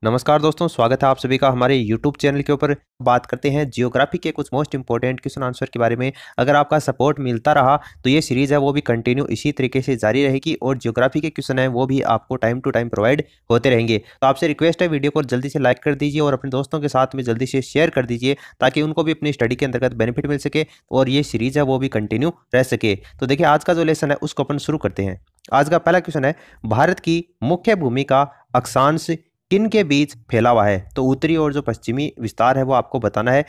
नमस्कार दोस्तों, स्वागत है आप सभी का हमारे YouTube चैनल के ऊपर। बात करते हैं जियोग्राफी के कुछ मोस्ट इंपॉर्टेंट क्वेश्चन आंसर के बारे में। अगर आपका सपोर्ट मिलता रहा तो ये सीरीज़ है वो भी कंटिन्यू इसी तरीके से जारी रहेगी और जियोग्राफी के क्वेश्चन है वो भी आपको टाइम टू टाइम प्रोवाइड होते रहेंगे। तो आपसे रिक्वेस्ट है, वीडियो को जल्दी से लाइक कर दीजिए और अपने दोस्तों के साथ में जल्दी से शेयर कर दीजिए ताकि उनको भी अपनी स्टडी के अंतर्गत बेनिफिट मिल सके और ये सीरीज़ है वो भी कंटिन्यू रह सके। तो देखिए, आज का जो लेसन है उसको अपन शुरू करते हैं। आज का पहला क्वेश्चन है, भारत की मुख्य भूमि का अक्षांश किन के बीच फैला हुआ है? तो उत्तरी और जो पश्चिमी विस्तार है वो आपको बताना है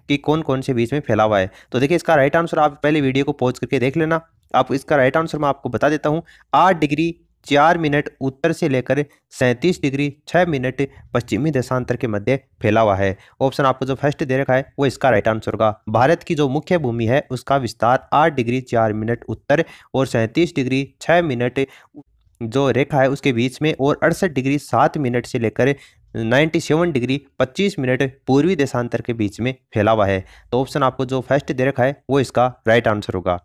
कि कौन कौन से बीच में फैला हुआ है। तो देखिए, इसका राइट आंसर आप पहले वीडियो को पॉज करके देख लेना। आप इसका राइट आंसर मैं आपको बता देता हूँ। 8 डिग्री 4 मिनट उत्तर से लेकर 37 डिग्री 6 मिनट पश्चिमी देशांतर के मध्य फैला हुआ है। ऑप्शन आपको जो फर्स्ट दे रखा है वो इसका राइट आंसर होगा। भारत की जो मुख्य भूमि है उसका विस्तार 8 डिग्री 4 मिनट उत्तर और 37 डिग्री 6 मिनट जो रेखा है उसके बीच में और 68 डिग्री 7 मिनट से लेकर 97 डिग्री 25 मिनट पूर्वी देशांतर के बीच में फैला हुआ है। तो ऑप्शन आपको जो फर्स्ट दे रखा है वो इसका राइट आंसर होगा।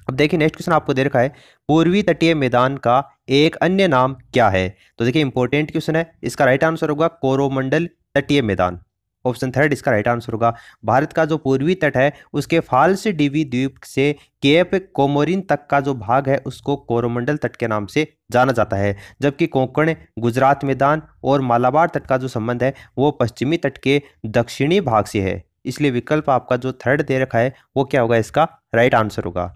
अब देखिए, नेक्स्ट क्वेश्चन आपको दे रखा है, पूर्वी तटीय मैदान का एक अन्य नाम क्या है? तो देखिए, इंपॉर्टेंट क्वेश्चन है। इसका राइट आंसर होगा कोरोमंडल तटीय मैदान। ऑप्शन थर्ड इसका राइट आंसर होगा। भारत का जो पूर्वी तट है उसके फाल्स डीवी द्वीप से केप कोमोरिन तक का जो भाग है उसको कोरोमंडल तट के नाम से जाना जाता है, जबकि कोंकण, गुजरात मैदान और मालाबार तट का जो संबंध है वो पश्चिमी तट के दक्षिणी भाग से है। इसलिए विकल्प आपका जो थर्ड दे रखा है वो क्या होगा? इसका राइट आंसर होगा।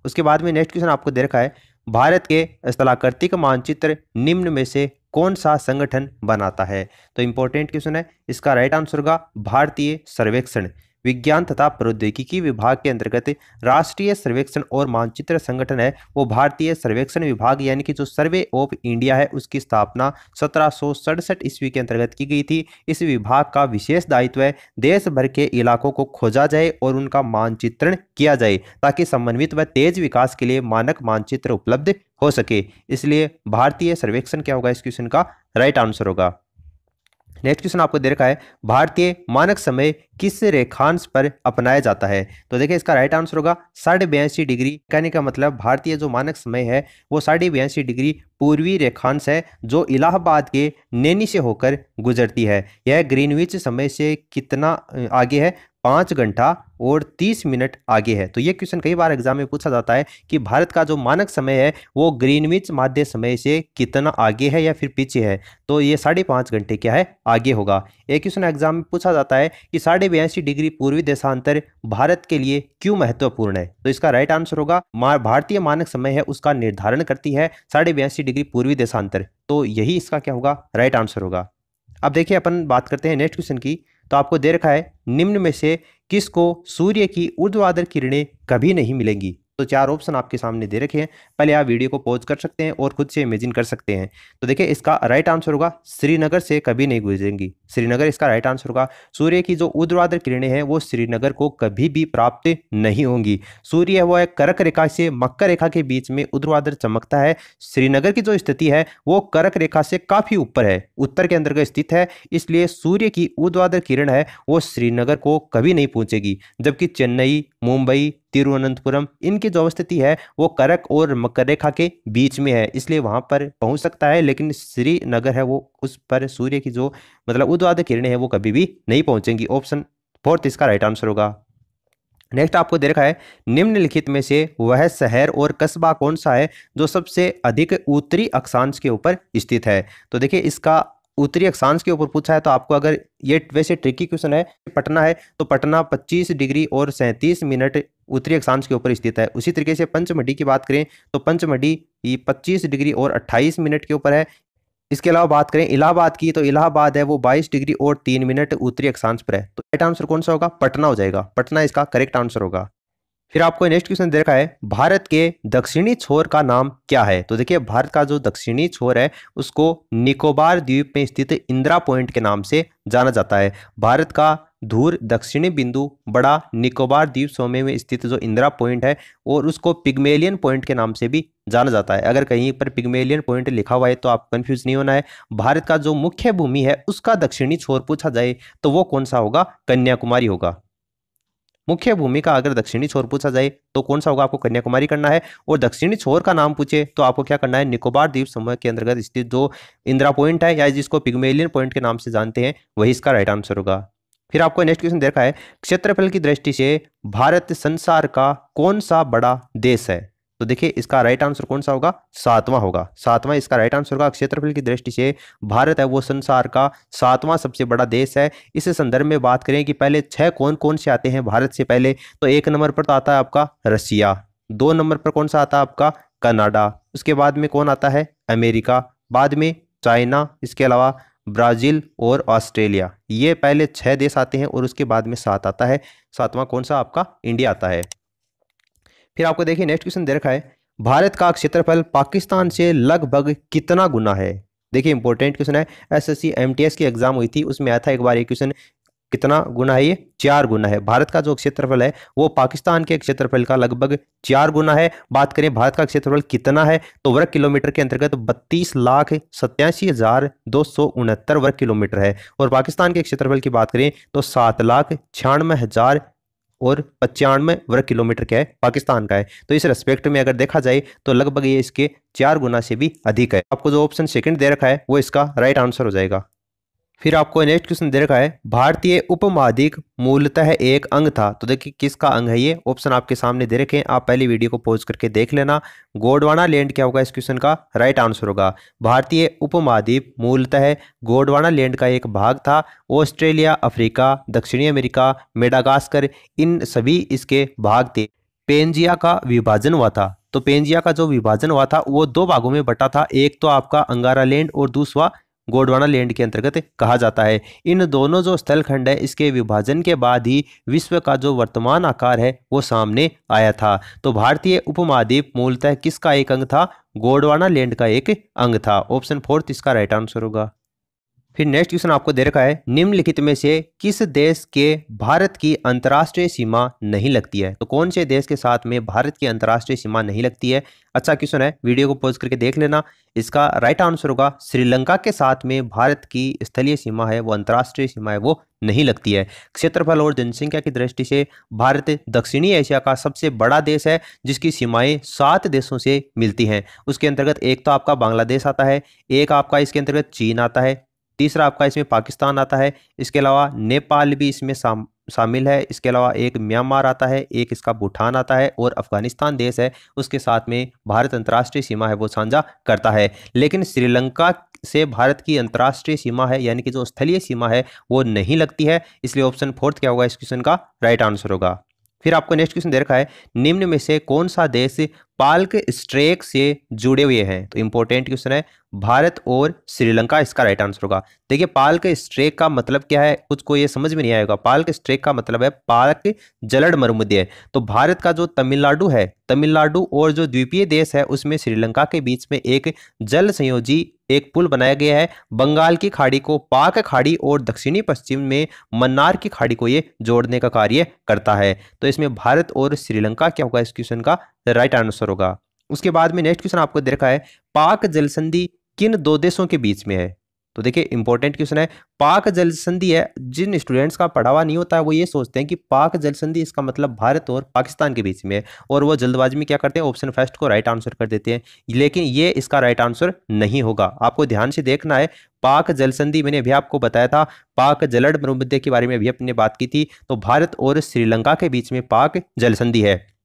उसके बाद में नेक्स्ट क्वेश्चन आपको दे रखा है, भारत के स्थलाकृतिक मानचित्र निम्न में से कौन सा संगठन बनाता है? तो इंपॉर्टेंट क्वेश्चन है। इसका राइट आंसर होगा भारतीय सर्वेक्षण विज्ञान तथा प्रौद्योगिकी विभाग के अंतर्गत राष्ट्रीय सर्वेक्षण और मानचित्र संगठन है वो भारतीय सर्वेक्षण विभाग यानी कि जो सर्वे ऑफ इंडिया है उसकी स्थापना 1767 ईस्वी के अंतर्गत की गई थी। इस विभाग का विशेष दायित्व है देश भर के इलाकों को खोजा जाए और उनका मानचित्रण किया जाए ताकि समन्वित व तेज विकास के लिए मानक मानचित्र उपलब्ध हो सके। इसलिए भारतीय सर्वेक्षण क्या होगा? इस क्वेश्चन का राइट आंसर होगा। नेक्स्ट क्वेश्चन आपको दे रखा है, भारतीय मानक समय किस रेखांश पर अपनाया जाता है? तो देखिए, इसका राइट आंसर होगा 82.5 डिग्री। कहने का मतलब भारतीय जो मानक समय है वो 82.5 डिग्री पूर्वी रेखांश है जो इलाहाबाद के नैनी से होकर गुजरती है। यह ग्रीनविच समय से कितना आगे है? 5 घंटा और 30 मिनट आगे है। तो ये क्वेश्चन कई बार एग्जाम में पूछा जाता है कि भारत का जो मानक समय है वो ग्रीनविच माध्य समय से कितना आगे है या फिर पीछे है। तो ये 5.5 घंटे क्या है? आगे होगा। एक क्वेश्चन एग्जाम में पूछा जाता है कि 82.5 डिग्री पूर्वी देशांतर भारत के लिए क्यों महत्वपूर्ण है? तो इसका राइट आंसर होगा भारतीय मानक समय है उसका निर्धारण करती है 82.5 डिग्री पूर्वी देशांतर। तो यही इसका क्या होगा? राइट आंसर होगा। अब देखिए, अपन बात करते हैं नेक्स्ट क्वेश्चन की। तो आपको दे रखा है, निम्न में से किसको सूर्य की ऊर्ध्वाधर किरणें कभी नहीं मिलेंगी? तो 4 ऑप्शन आपके सामने दे रखे हैं। पहले आप वीडियो को पॉज कर सकते हैं और खुद से इमेजिन कर सकते हैं। तो देखिए, इसका राइट आंसर होगा श्रीनगर से कभी नहीं गुजरेंगी। श्रीनगर इसका राइट आंसर होगा। सूर्य की जो ऊर्ध्वाधर किरणें हैं वो श्रीनगर को कभी भी प्राप्त नहीं होंगी। सूर्य है वो एक कर्क रेखा से मकर रेखा के बीच में ऊर्ध्वाधर चमकता है। श्रीनगर की जो स्थिति है वो कर्क रेखा से काफी ऊपर है, उत्तर के अंतर्गत स्थित है। इसलिए सूर्य की ऊर्ध्वाधर किरण है वो श्रीनगर को कभी नहीं पहुंचेगी, जबकि चेन्नई, मुंबई, तिरुवनंतपुरम इनकी जो अवस्थिति है वो कर्क और मकर रेखा के बीच में है, इसलिए वहां पर पहुंच सकता है। लेकिन श्रीनगर है वो उस पर सूर्य की जो मतलब ऊर्ध्वाधर किरणें हैं वो कभी भी नहीं पहुंचेंगी। ऑप्शन फोर्थ इसका राइट आंसर होगा। नेक्स्ट आपको दे रखा है, निम्नलिखित में से वह शहर और कस्बा कौन सा है जो सबसे अधिक उत्तरी अक्षांश के ऊपर स्थित है? तो देखिए, इसका उत्तरी अक्षांश के ऊपर पूछा है तो आपको, अगर ये वैसे ट्रिकी क्वेश्चन है, पटना है तो पटना 25 डिग्री और 37 मिनट उत्तरी अक्षांश के ऊपर स्थित है। उसी तरीके से पंचमढ़ी की बात करें तो पंचमढ़ी 25 डिग्री और 28 मिनट के ऊपर है। इसके अलावा बात करें इलाहाबाद की तो इलाहाबाद है वो 22 डिग्री और 3 मिनट उत्तरी अक्षांश पर है। तो राइट आंसर कौन सा होगा? पटना हो जाएगा। पटना इसका करेक्ट आंसर होगा। फिर आपको नेक्स्ट क्वेश्चन दे रखा है, भारत के दक्षिणी छोर का नाम क्या है? तो देखिए, भारत का जो दक्षिणी छोर है उसको निकोबार द्वीप में स्थित इंदिरा पॉइंट के नाम से जाना जाता है। भारत का धूर दक्षिणी बिंदु बड़ा निकोबार द्वीप समूह में स्थित जो इंदिरा पॉइंट है और उसको पिग्मेलियन पॉइंट के नाम से भी जाना जाता है। अगर कहीं पर पिग्मेलियन पॉइंट लिखा हुआ है तो आप कंफ्यूज नहीं होना है। भारत का जो मुख्य भूमि है उसका दक्षिणी छोर पूछा जाए तो वो कौन सा होगा? कन्याकुमारी होगा। मुख्य भूमि का अगर दक्षिणी छोर पूछा जाए तो कौन सा होगा, आपको कन्याकुमारी करना है। और दक्षिणी छोर का नाम पूछे तो आपको क्या करना है, निकोबार द्वीप समूह के अंतर्गत स्थित जो इंदिरा पॉइंट है या जिसको पिग्मेलियन पॉइंट के नाम से जानते हैं, वही इसका राइट आंसर होगा। फिर आपको नेक्स्ट क्वेश्चन देखा है, क्षेत्रफल की दृष्टि से भारत संसार का कौन सा बड़ा देश है। तो देखिए इसका राइट आंसर कौन सा होगा, सातवां होगा। सातवां इसका राइट आंसर होगा। क्षेत्रफल की दृष्टि से भारत है वो संसार का सातवां सबसे बड़ा देश है। इस संदर्भ में बात करें कि पहले 6 कौन कौन से आते हैं भारत से पहले, तो 1 नंबर पर तो आता है आपका रसिया, 2 नंबर पर कौन सा आता है आपका कनाडा, उसके बाद में कौन आता है अमेरिका, बाद में चाइना, इसके अलावा ब्राजील और ऑस्ट्रेलिया। ये पहले 6 देश आते हैं और उसके बाद में 7 आता है। सातवां कौन सा, आपका इंडिया आता है। फिर आपको देखिए नेक्स्ट क्वेश्चन दे रखा है, भारत का क्षेत्रफल पाकिस्तान से लगभग कितना गुना है। देखिए इंपॉर्टेंट क्वेश्चन है, एसएससी एमटीएस की एग्जाम हुई थी उसमें आया था एक बार ये क्वेश्चन, कितना गुना है ये, 4 गुना है। भारत का जो क्षेत्रफल है वो पाकिस्तान के क्षेत्रफल का लगभग 4 गुना है। बात करें भारत का क्षेत्रफल कितना है, तो वर्ग किलोमीटर के अंतर्गत 32,87,269 वर्ग किलोमीटर है। और पाकिस्तान के क्षेत्रफल की बात करें तो 7,96,000 और 95 वर्ग किलोमीटर क्या है, पाकिस्तान का है। तो इस रेस्पेक्ट में अगर देखा जाए तो लगभग ये इसके 4 गुना से भी अधिक है। आपको जो ऑप्शन सेकंड दे रखा है वो इसका राइट आंसर हो जाएगा। फिर आपको नेक्स्ट क्वेश्चन दे रखा है, भारतीय उपमहाद्वीप मूलतः एक अंग था। तो देखिए किसका अंग है ये, ऑप्शन आपके सामने दे रखे हैं, आप पहले वीडियो को पॉज करके देख लेना। गोंडवाना लैंड क्या होगा, इस क्वेश्चन का राइट आंसर होगा। भारतीय उपमहाद्वीप मूलतः गोंडवाना लैंड का एक भाग था। ऑस्ट्रेलिया, अफ्रीका, दक्षिणी अमेरिका, मेडागास्कर, इन सभी इसके भाग थे। पेंजिया का विभाजन हुआ था, तो पेंजिया का जो विभाजन हुआ था वो 2 भागों में बटा था, एक तो आपका अंगारा लैंड और दूसरा गोंडवाना लैंड के अंतर्गत कहा जाता है। इन दोनों जो स्थलखंड है इसके विभाजन के बाद ही विश्व का जो वर्तमान आकार है वो सामने आया था। तो भारतीय उपमहाद्वीप मूलतः किसका एक अंग था, गोंडवाना लैंड का एक अंग था। ऑप्शन 4 इसका राइट आंसर होगा। फिर नेक्स्ट क्वेश्चन आपको दे रखा है, निम्नलिखित में से किस देश के भारत की अंतर्राष्ट्रीय सीमा नहीं लगती है। तो कौन से देश के साथ में भारत की अंतर्राष्ट्रीय सीमा नहीं लगती है। अच्छा क्वेश्चन है, वीडियो को पॉज करके देख लेना। इसका राइट आंसर होगा श्रीलंका के साथ में भारत की स्थलीय सीमा है वो, अंतर्राष्ट्रीय सीमा है वो नहीं लगती है। क्षेत्रफल और जनसंख्या की दृष्टि से भारत दक्षिणी एशिया का सबसे बड़ा देश है जिसकी सीमाएं 7 देशों से मिलती हैं। उसके अंतर्गत एक तो आपका बांग्लादेश आता है, एक आपका इसके अंतर्गत चीन आता है, तीसरा आपका इसमें पाकिस्तान आता है, इसके अलावा नेपाल भी इसमें शामिल है, इसके अलावा एक म्यांमार आता है, एक इसका भूटान आता है और अफगानिस्तान देश है उसके साथ में भारत अंतर्राष्ट्रीय सीमा है वो साझा करता है। लेकिन श्रीलंका से भारत की अंतर्राष्ट्रीय सीमा है यानी कि जो स्थलीय सीमा है वो नहीं लगती है, इसलिए ऑप्शन 4 क्या होगा, इस क्वेश्चन का राइट आंसर होगा। फिर आपको नेक्स्ट क्वेश्चन दे रखा है, निम्न में से कौन सा देश पाल्क स्ट्रेक से जुड़े हुए हैं। तो इंपॉर्टेंट क्वेश्चन है, भारत और श्रीलंका इसका राइट आंसर होगा। देखिए पाल्क स्ट्रेक का मतलब क्या है, कुछ को ये समझ में नहीं आएगा। पाल्क स्ट्रेक का मतलब है पाल्क जलड़ मरुमध्य। तो भारत का जो तमिलनाडु है, तमिलनाडु और जो द्वीपीय देश है उसमें श्रीलंका के बीच में एक जल संयोजी एक पुल बनाया गया है। बंगाल की खाड़ी को पाक खाड़ी और दक्षिणी पश्चिम में मन्नार की खाड़ी को ये जोड़ने का कार्य करता है। तो इसमें भारत और श्रीलंका क्या होगा, इस क्वेश्चन का राइट आंसर होगा। उसके बाद में नेक्स्ट क्वेश्चन आपको दे रखा है, पाक जल संधि किन 2 देशों के बीच में है। तो देखिए इंपॉर्टेंट क्वेश्चन है, पाक जल संधि है। जिन स्टूडेंट्स का पढ़ा हुआ नहीं होता है वो ये सोचते हैं कि पाक जल संधि इसका मतलब भारत और पाकिस्तान के बीच में है और वो जल्दबाजी में क्या करते हैं, ऑप्शन फर्स्ट को राइट आंसर कर देते हैं। लेकिन ये इसका राइट आंसर नहीं होगा, आपको ध्यान से देखना है। पाक जल संधि मैंने अभी आपको बताया था, पाक जलड़ मरुमध्य के बारे में अभी अपने बात की थी। तो भारत और श्रीलंका के बीच में पाक जल संधि है।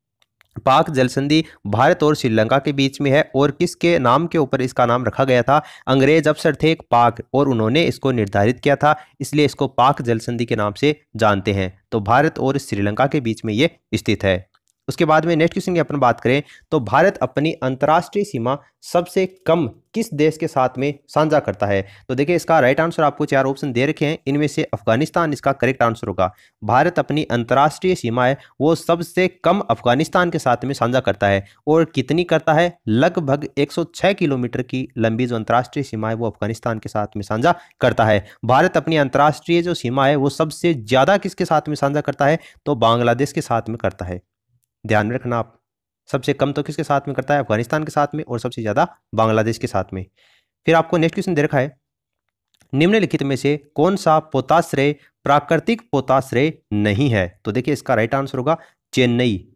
पाक जल संधि भारत और श्रीलंका के बीच में है और किसके नाम के ऊपर इसका नाम रखा गया था, अंग्रेज अफसर थे एक पाक और उन्होंने इसको निर्धारित किया था, इसलिए इसको पाक जल संधि के नाम से जानते हैं। तो भारत और श्रीलंका के बीच में ये स्थित है। उसके बाद में नेक्स्ट क्वेश्चन की अपन बात करें तो भारत अपनी अंतर्राष्ट्रीय सीमा सबसे कम किस देश के साथ में साझा करता है। तो देखिए इसका राइट आंसर आपको 4 ऑप्शन दे रखे हैं, इनमें से अफगानिस्तान इसका करेक्ट आंसर होगा। भारत अपनी अंतर्राष्ट्रीय सीमा है वो सबसे कम अफगानिस्तान के साथ में साझा करता है और कितनी करता है, लगभग 106 किलोमीटर की लंबी जो अंतर्राष्ट्रीय सीमा है वो अफगानिस्तान के साथ में साझा करता है। भारत अपनी अंतर्राष्ट्रीय जो सीमा है वो सबसे ज्यादा किसके साथ में साझा करता है, तो बांग्लादेश के साथ में करता है। ध्यान में रखना आप, सबसे कम तो किसके साथ में करता है, अफगानिस्तान के साथ में, और सबसे ज्यादा बांग्लादेश के साथ में। फिर आपको नेक्स्ट क्वेश्चन दे रखा है, निम्नलिखित में से कौन सा पोताश्रय प्राकृतिक पोताश्रय नहीं है। तो देखिए इसका राइट आंसर होगा चेन्नई।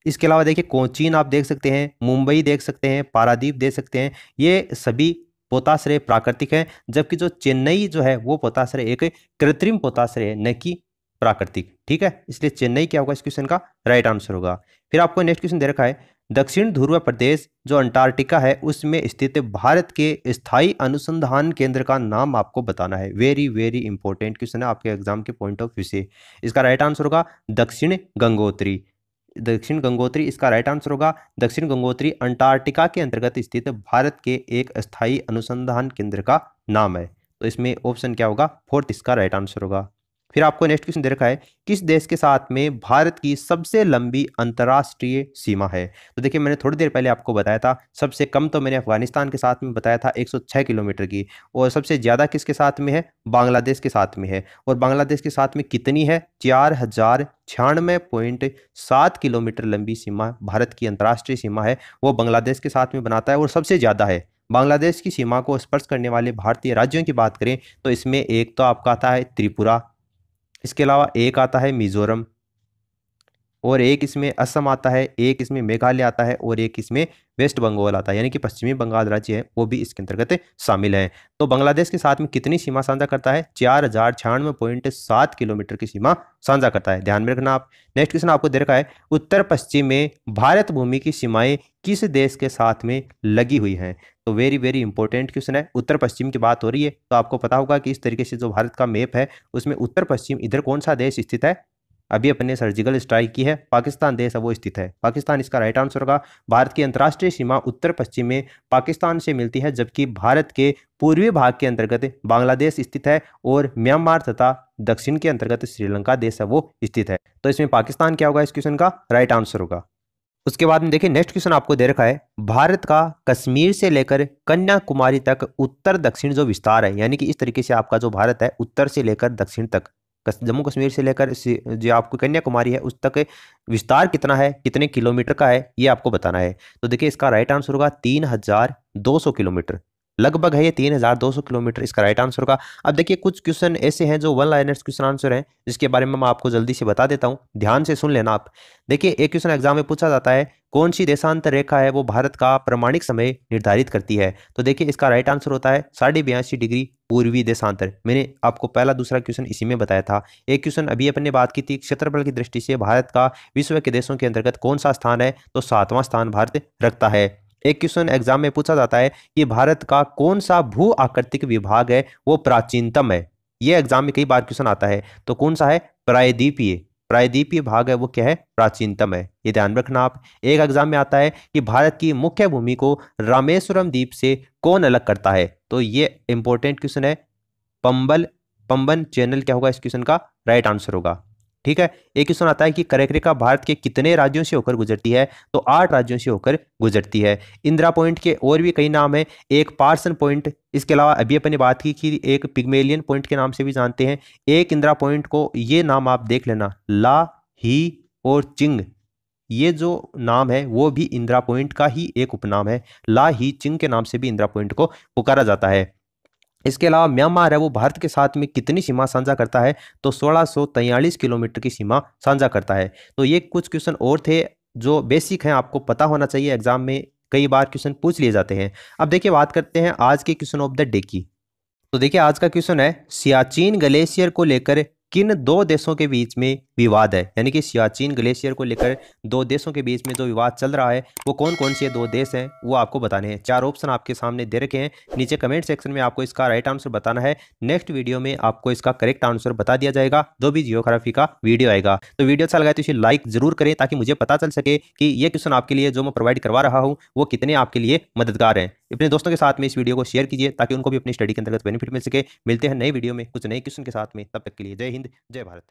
इसके अलावा देखिए कोचीन आप देख सकते हैं, मुंबई देख सकते हैं, पारादीप देख सकते हैं, ये सभी पोताश्रय प्राकृतिक हैं, जबकि जो चेन्नई जो है वो पोताश्रय एक कृत्रिम पोताश्रय है, न कि प्राकृतिक। ठीक है, इसलिए चेन्नई क्या होगा इस क्वेश्चन का राइट आंसर होगा। फिर आपको नेक्स्ट क्वेश्चन दे रखा है, दक्षिण ध्रुव प्रदेश जो अंटार्कटिका है उसमें स्थित भारत के स्थायी अनुसंधान केंद्र का नाम आपको बताना है। वेरी वेरी इंपॉर्टेंट क्वेश्चन है आपके एग्जाम के पॉइंट ऑफ व्यू से। इसका राइट आंसर होगा दक्षिण गंगोत्री। दक्षिण गंगोत्री इसका राइट आंसर होगा। दक्षिण गंगोत्री अंटार्कटिका के अंतर्गत स्थित भारत के एक स्थायी अनुसंधान केंद्र का नाम है। तो इसमें ऑप्शन क्या होगा, फोर्थ इसका राइट आंसर होगा। फिर आपको नेक्स्ट क्वेश्चन दे रखा है, किस देश के साथ में भारत की सबसे लंबी अंतर्राष्ट्रीय सीमा है। तो देखिए मैंने थोड़ी देर पहले आपको बताया था, सबसे कम तो मैंने अफगानिस्तान के साथ में बताया था 106 किलोमीटर की, और सबसे ज़्यादा किसके साथ में है, बांग्लादेश के साथ में है। और बांग्लादेश के साथ में कितनी है, 4096.7 किलोमीटर लंबी सीमा भारत की अंतर्राष्ट्रीय सीमा है, वो बांग्लादेश के साथ में बनाता है और सबसे ज़्यादा है। बांग्लादेश की सीमा को स्पर्श करने वाले भारतीय राज्यों की बात करें तो इसमें एक तो आपका आता है त्रिपुरा, इसके अलावा एक आता है मिजोरम, और एक इसमें असम आता है, एक इसमें मेघालय आता है, और एक इसमें वेस्ट बंगाल आता है, यानी कि पश्चिमी बंगाल राज्य है वो भी इसके अंतर्गत शामिल है। तो बांग्लादेश के साथ में कितनी सीमा साझा करता है, 4096.7 किलोमीटर की सीमा साझा करता है, ध्यान में रखना आप। नेक्स्ट क्वेश्चन आपको दे रखा है, उत्तर पश्चिम में भारत भूमि की सीमाएं किस देश के साथ में लगी हुई हैं। तो वेरी वेरी इंपॉर्टेंट क्वेश्चन है, उत्तर पश्चिम की बात हो रही है तो आपको पता होगा कि इस तरीके से जो भारत का मैप है उसमें उत्तर पश्चिम इधर कौन सा देश स्थित है, अभी अपने सर्जिकल स्ट्राइक की है, पाकिस्तान देश है वो स्थित है, पाकिस्तान इसका राइट आंसर होगा। भारत की अंतर्राष्ट्रीय सीमा उत्तर पश्चिम में पाकिस्तान से मिलती है, जबकि भारत के पूर्वी भाग के अंतर्गत बांग्लादेश स्थित है और म्यांमार तथा दक्षिण के अंतर्गत श्रीलंका देश है वो स्थित है। तो इसमें पाकिस्तान क्या होगा इस क्वेश्चन का राइट आंसर होगा। उसके बाद में देखिए नेक्स्ट क्वेश्चन आपको दे रखा है, भारत का कश्मीर से लेकर कन्याकुमारी तक उत्तर दक्षिण जो विस्तार है, यानी कि इस तरीके से आपका जो भारत है उत्तर से लेकर दक्षिण तक, जम्मू कश्मीर से लेकर जो आपको कन्याकुमारी है उस तक विस्तार कितना है, कितने किलोमीटर का है, ये आपको बताना है। तो देखिए इसका राइट आंसर होगा 3200 किलोमीटर, लगभग है ये 3200 किलोमीटर इसका राइट आंसर होगा। अब देखिए कुछ क्वेश्चन ऐसे हैं जो वन लाइनर्स क्वेश्चन आंसर हैं, जिसके बारे में मैं आपको जल्दी से बता देता हूं, ध्यान से सुन लेना आप। देखिए एक क्वेश्चन एग्जाम में पूछा जाता है, कौन सी देशांतर रेखा है वो भारत का प्रमाणिक समय निर्धारित करती है। तो देखिए इसका राइट आंसर होता है 82.5 डिग्री पूर्वी देशांतर। मैंने आपको पहला दूसरा क्वेश्चन इसी में बताया था। एक क्वेश्चन अभी अपने बात की थी, क्षेत्रफल की दृष्टि से भारत का विश्व के देशों के अंतर्गत कौन सा स्थान है, तो 7वां स्थान भारत रखता है। एक क्वेश्चन एग्जाम में पूछा जाता है कि भारत का कौन सा भू आकृतिक विभाग है वो प्राचीनतम है, ये एग्जाम में कई बार क्वेश्चन आता है, तो कौन सा है, प्रायद्वीपीय, प्रायद्वीपीय भाग है वो क्या है, प्राचीनतम है, ये ध्यान रखना आप। एक एग्जाम में आता है कि भारत की मुख्य भूमि को रामेश्वरम द्वीप से कौन अलग करता है, तो ये इंपॉर्टेंट क्वेश्चन है, पंबन चैनल क्या होगा इस क्वेश्चन का राइट आंसर होगा। ठीक है, एक क्वेश्चन आता है कि कर्क भारत के कितने राज्यों से होकर गुजरती है, तो 8 राज्यों से होकर गुजरती है। इंदिरा पॉइंट के और भी कई नाम है, एक पार्सन पॉइंट, इसके अलावा अभी अपने बात की कि एक पिग्मेलियन पॉइंट के नाम से भी जानते हैं। एक इंदिरा पॉइंट को ये नाम आप देख लेना, ला, ही और चिंग, ये जो नाम है वो भी इंदिरा पॉइंट का ही एक उपनाम है, ला, ही, चिंग के नाम से भी इंदिरा पॉइंट को पुकारा जाता है। इसके अलावा म्यांमार है वो भारत के साथ में कितनी सीमा साझा करता है, तो 1643 किलोमीटर की सीमा साझा करता है। तो ये कुछ क्वेश्चन और थे जो बेसिक हैं, आपको पता होना चाहिए, एग्जाम में कई बार क्वेश्चन पूछ लिए जाते हैं। अब देखिए बात करते हैं आज के क्वेश्चन ऑफ द डे की। तो देखिए आज का क्वेश्चन है, सियाचिन ग्लेशियर को लेकर किन 2 देशों के बीच में विवाद है, यानी कि सियाचिन ग्लेशियर को लेकर 2 देशों के बीच में जो विवाद चल रहा है वो कौन कौन से 2 देश हैं वो आपको बताने हैं। 4 ऑप्शन आपके सामने दे रखे हैं, नीचे कमेंट सेक्शन में आपको इसका राइट आंसर बताना है। नेक्स्ट वीडियो में आपको इसका करेक्ट आंसर बता दिया जाएगा, जो भी जियोग्राफी का वीडियो आएगा। तो वीडियो अच्छा लगा तो इसे लाइक जरूर करें, ताकि मुझे पता चल सके कि ये क्वेश्चन आपके लिए जो मैं प्रोवाइड करवा रहा हूँ वो कितने आपके लिए मददगार हैं। अपने दोस्तों के साथ में इस वीडियो को शेयर कीजिए, ताकि उनको भी अपनी स्टडी के अंतर्गत बेनिफिट मिल सके। मिलते हैं नए वीडियो में कुछ नए क्वेश्चन के साथ में, तब तक के लिए जय हिंद, जय भारत।